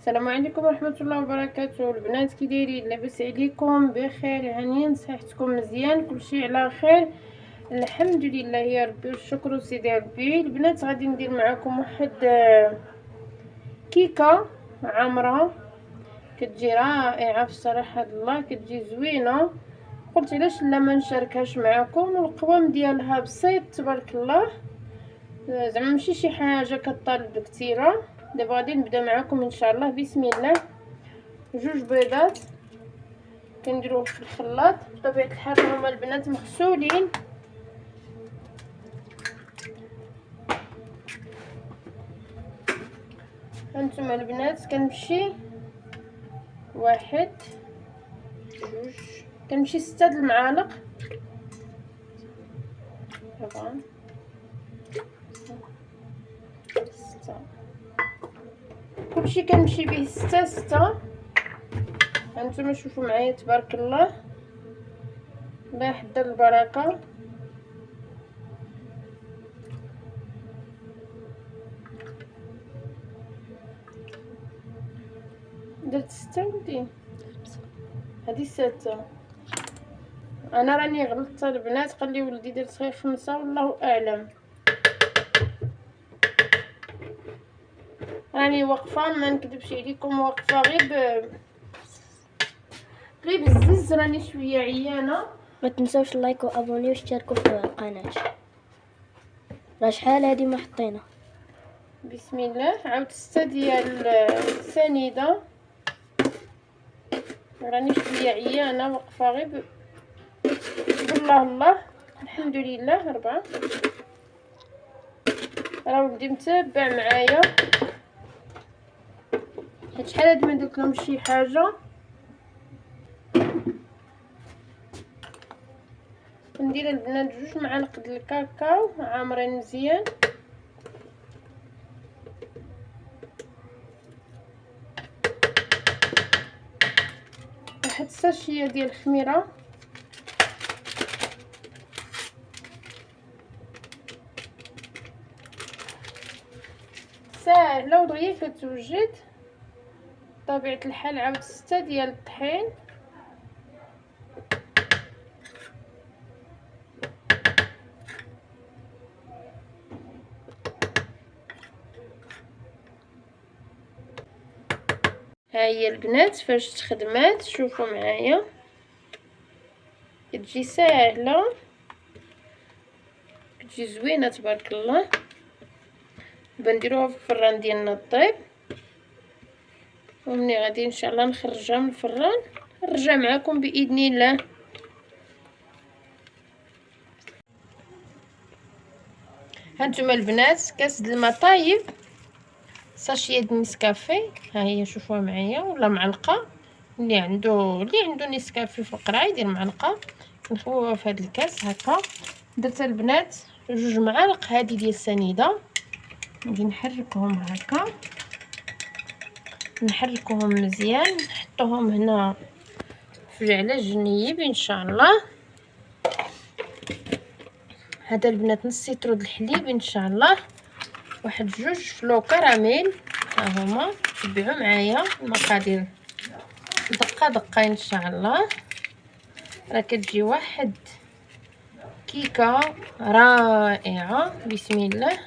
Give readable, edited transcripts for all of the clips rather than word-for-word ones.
السلام عليكم ورحمه الله وبركاته. البنات كي دايرين؟ لاباس عليكم؟ بخير هانيين؟ صحتكم مزيان؟ كلشي على خير؟ الحمد لله يا ربي والشكر سيدي ربي. البنات غادي ندير معكم واحد كيكه عامره كتجي رائعه في الصراحه الله، كتجي زوينه. قلت علاش لا ما نشاركهاش معكم. القوام ديالها بسيط تبارك الله، زعما ماشي شي حاجه كطالب كثيره. دابا غادي نبدا معكم ان شاء الله. بسم الله. جوج بيضات كنديروه في الخلاط. بطبيعه الحال هما البنات مغسولين. هانتوما البنات كنمشي واحد جوج، كنمشي 6 المعالق طبعا 6، كلشي كنمشي به 6. هانتوما شوفوا معايا تبارك الله، الله يحضر البركه. درت 6 ولدي، هادي 6. انا راني غلطت البنات، قال لي ولدي درت غير 5 والله اعلم. راني واقفه ما نكذبش عليكم، واقفه غير بزز، راني شويه عيانه. ما تنسوش اللايك وابوني واشتركوا في القناه. راه شحال هادي ما حطينا. بسم الله. عاود 6 ديال السنيده. راني شويه عيانه واقفه غير بالله الله. الحمد لله. 4. راه ولدي متابع معايا، حيت شحال هاد ما درت لهم شي حاجه. ندير البنات 2 معالق د الكاكاو عامرين مزيان. واحد الساشيه ديال الخميره. ساهله ودغيا كتوجد. بطبيعه الحال عاود 6 ديال الطحين. ها هي البنات فاش تخدمات، شوفوا معايا كتجي ساهله، كتجي زوينه تبارك الله. بنديروها في الفران ديالنا الطيب، ومني غادي ان شاء الله نخرجها من الفران نرجع معكم باذن الله. هانتوما البنات كاس د الماء طايب، ساشيه د نسكافي. ها هي شوفوها معايا، ولا معلقه. اللي عنده نسكافي في القرعه يدير معلقه. كنخويوها في هذا الكاس هكا. درت البنات 2 معالق هذه ديال السنيده. نجي نحركهم هكا، نحركوهم مزيان، نحطوهم هنا في على الجنيب ان شاء الله. هذا البنات نص لتر د الحليب ان شاء الله، واحد 2 فلو كراميل. ها هما تبعوا معايا المقادير دقه دقه ان شاء الله. راه كتجي واحد كيكه رائعه. بسم الله.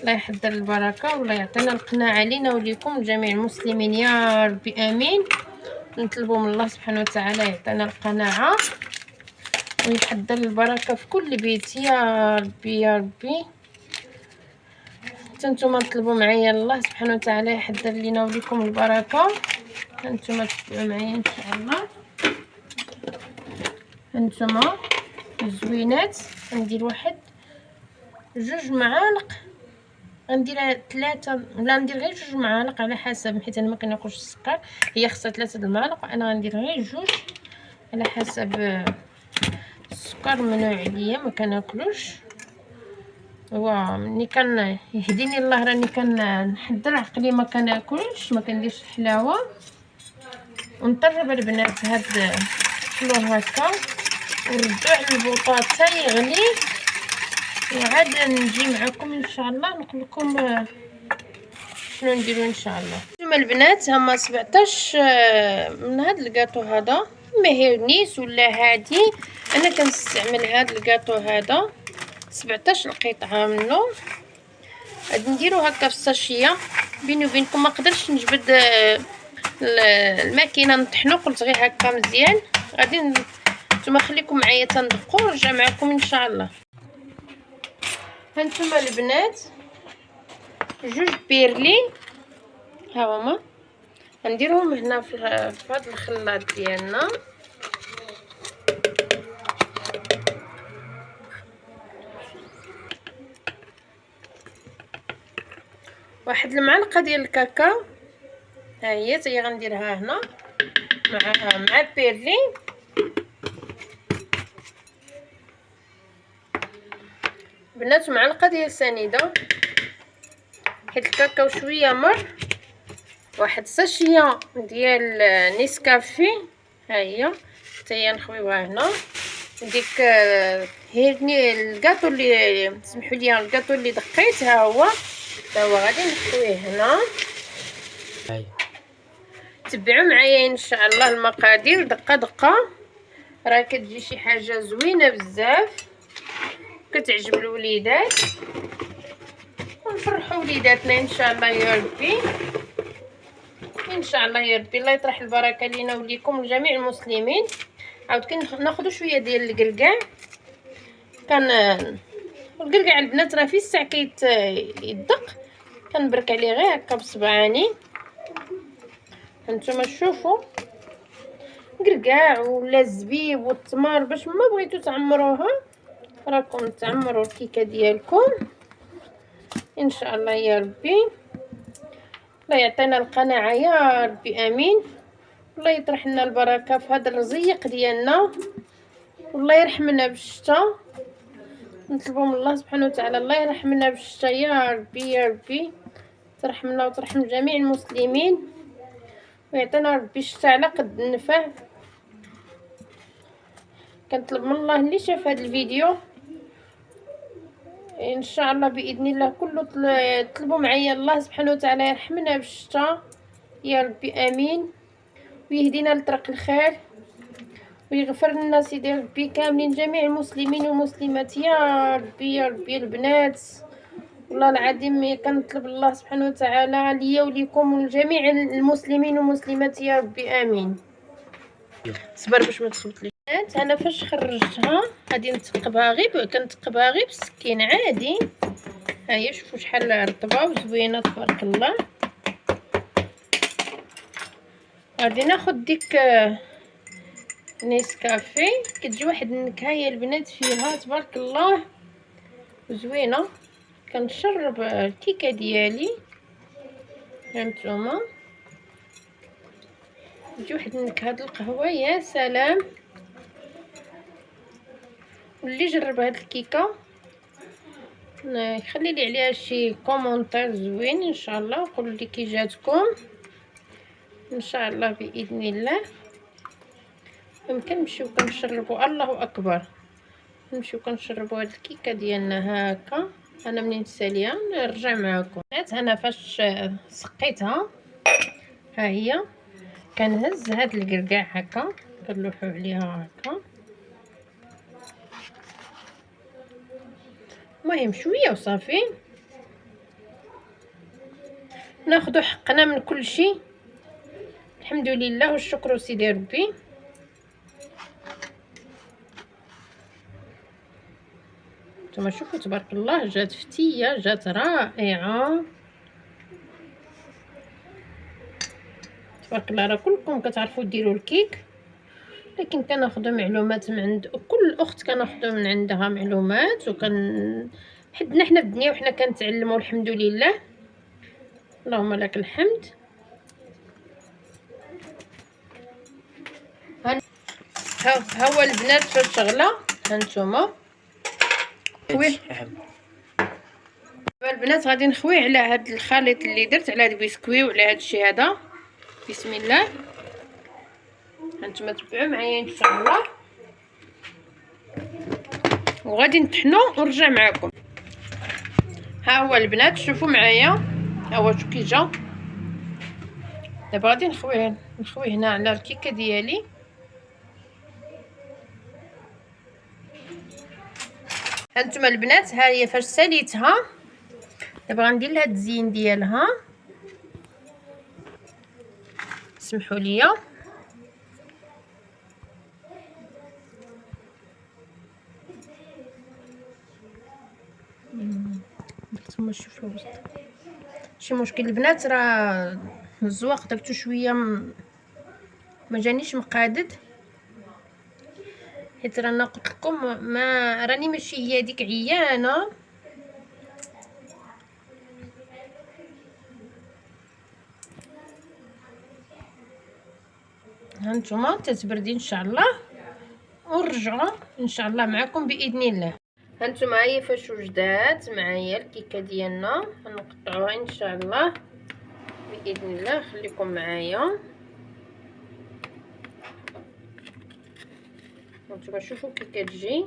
الله يحضر البركه والله يعطينا القناعه لينا وليكم جميع المسلمين يا ربي امين. نطلبوا من الله سبحانه وتعالى يعطينا القناعه ويحضر البركه في كل بيت يا ربي يا ربي. نتوما طلبوا معايا الله سبحانه وتعالى يحضر لينا وليكم البركه. هانتوما تبعوا معايا ان شاء الله. هانتوما زوينات. ندير واحد 2 معالق، غندير 3 ولا ندير غير 2 معالق على حسب، حيت انا ما كناكلش السكر. هي خصها 3 د المعالق وانا غندير غير 2 على حسب السكر ممنوع عليا ما كناكلوش. هو ملي كان يهديني الله راني كنحضر عقلي ما كناكلش، ما كنديرش الحلاوه. ونطرب البنات هاد الفلور هكا ونردو على البوطه حتى يغلي، وعاد نجي معكم ان شاء الله نقول لكم شنو نديرو ان شاء الله. نتوما البنات هما 17 من هاد الكاطو هذا مهرنيس ولا هادي. انا كنستعمل هاد الكاطو هذا 17 قطعه منه. غادي نديرو هكا في الساشيه. بيني وبينكم ما قدرتش نجبد الماكينه نطحنو، قلت غير هكا مزيان. غادي نتوما خليكم معايا تندقوا ونرجع معكم ان شاء الله. هانتوما البنات جوج بيرلي ها هما غنديرهم هنا في هذا الخلاط ديالنا. واحد المعلقه ديال الكاكاو ها هي حتى هي غنديرها هنا مع بيرلي. بنات معلقه ديال سنيده حيت الكاكاو شويه مر. واحد ساشيه ديال نيسكافي ها هي حتى هي نخويوها هنا. ديك هيرني الكاطو اللي سمحوا لي الكاطو اللي دقيت ها هو غادي نخويه هنا. تبعوا معايا ان شاء الله المقادير دقه دقه، راه كتجي شي حاجه زوينه بزاف كتعجب الوليدات ونفرحوا وليداتنا ان شاء الله يا ربي. ان شاء الله يا ربي الله يطرح البركه لينا وليكم ولجميع المسلمين. عاود كناخذوا شويه ديال الكركاع. كان الكركاع البنات راه في الساع يدق، كنبرك عليه غير هكا بصبعاني. هانتوما شوفوا كركاع ولا الزبيب والتمر باش ما بغيتو تعمروها راكم تعمروا الكيكه ديالكم ان شاء الله يا ربي. الله يعطينا القناعه يا ربي امين. الله يطرح لنا البركه في هذا الرزيق ديالنا والله يرحمنا بالشتاء. نطلبوا من الله سبحانه وتعالى الله يرحمنا بالشتاء يا ربي يا ربي. ترحمنا وترحم جميع المسلمين ويعطينا ربي الشتاء على قد النفع. كنطلب من الله اللي شاف هذا الفيديو ان شاء الله باذن الله كله طلبوا معايا الله سبحانه وتعالى يرحمنا بالشتاء يا ربي امين، ويهدينا لطريق الخير ويغفر لنا سيدي ربي كاملين جميع المسلمين والمسلمات يا ربي يا ربي. البنات والله العظيم كنطلب الله سبحانه وتعالى ليا وليكم ولجميع المسلمين والمسلمات يا ربي امين. صبر باش ما تصوتليش. انا فاش خرجتها غادي نثقبها غير كنثقبها غير بالسكين عادي. ها هي شوفوا شحال رطبه وزوينه تبارك الله. غادي ناخذ ديك نيسكافي كتجي واحد النكهه يا البنات فيها تبارك الله زوينه. كنشرب الكيكه ديالي هانتوما تجي واحد النكهه د القهوه يا سلام. واللي جرب هاد الكيكه يخلي لي عليها شي كومونتير زوين ان شاء الله وقولوا لي كي جاتكم ان شاء الله باذن الله. يمكن نمشيو كنشربوا الله اكبر نمشيو كنشربوا هاد الكيكه ديالنا هكا. انا منين تساليها نرجع معكم. انا فاش سقيتها ها هي كنهز هاد الكركاع هكا كنلوحو عليها هكا. المهم شويه وصافي. ناخذ حقنا من كل شيء الحمد لله والشكر سيدي ربي. نتوما شوفوا تبارك الله جات فتيه جات رائعه تبارك الله. راه كلكم كتعرفوا ديروا الكيك لكن كناخذ معلومات من عند كل اخت كناخذ من عندها معلومات حدنا حنا في الدنيا وحنا كنتعلموا الحمد لله اللهم لك الحمد. ها هو البنات في الشغله هانتوما خويه البنات غادي نخويه على هاد الخليط اللي درت على هاد البسكوي وعلى هاد الشيء هذا. بسم الله هانتوما تبعوا معايا ان شاء الله وغادي نطحنو ونرجع معكم. ها هو البنات شوفوا معايا ها هو شو كي جا دابا غادي نخويه هنا على الكيكه ديالي. هانتوما البنات، ها هي فاش ساليتها. دابا غندير لها التزيين ديالها. سمحوا لي. نتوما شوفوا شي مشكل البنات، راه الزواق درتو شويه ما جانيش مقادد، حيت رانا قلت لكم ما راني ماشي هي ديك عيانه. هانتوما تتبردي ان شاء الله، ونرجعوا ان شاء الله معكم باذن الله. هانتوما هي فاش وجدات معايا الكيكه ديالنا، غنقطعوها ان شاء الله باذن الله. خليكم معايا. هانتوما شوفوا كي كتجي